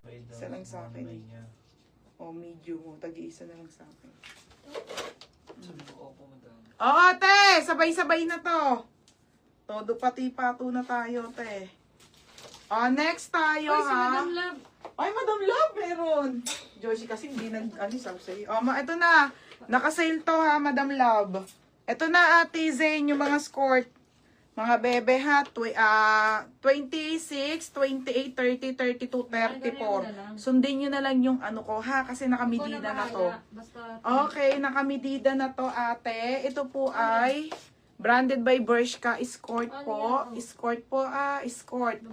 Isa lang sa akin. O, medium mo. Tag-iisa na lang sa akin. Sabi ko, opo, madam. Oo, te! Sabay-sabay na to. Todo pati-pato na tayo, te. O, next tayo, Uy, si ha? Madam Love. Ay, Madam Love, meron. Josie kasi hindi sabi sa'yo. O, ito na. Naka-sale to, ha, Madam Love. Ito na, Ate Zane, yung mga skirt. Mga bebe, ha. 26, 28, 30, 32, 34. Sundin nyo na lang yung ano ko, ha? Kasi nakamedida na to. Okay, nakamedida na to, ate. Ito po ay branded by Bershka. Escort po. Escort po, escort.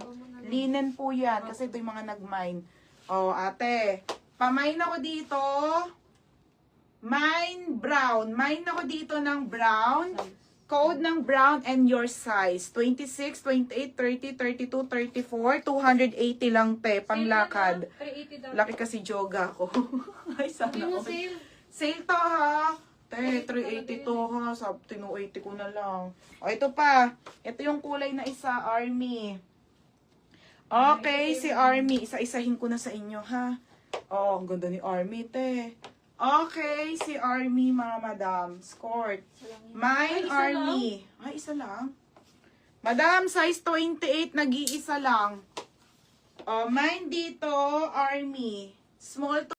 Linen po yan. Kasi ito yung mga nag-mine. O, ate. Pamine ako dito. Mine brown. Mine ako dito ng brown. Code ng brown and your size. 26, 28, 30, 32, 34. 280 lang, te. Panglakad. 380 daw. Laki kasi joga ko. Ay, sana Hindi mo okay. sale. Sale to, ha. Te, 380 to, ha. Sabi, 280 ko na lang. O, ito pa. Ito yung kulay na isa, Army. Okay, si Army. Isa-isahin ko na sa inyo, ha. Oh, ang ganda ni Army, te. Okay, si Army, mga madam. Skirt. Mine, Army. Ay, isa lang. Madam, size 28, nag-iisa lang. Oh, mine dito, Army. Small to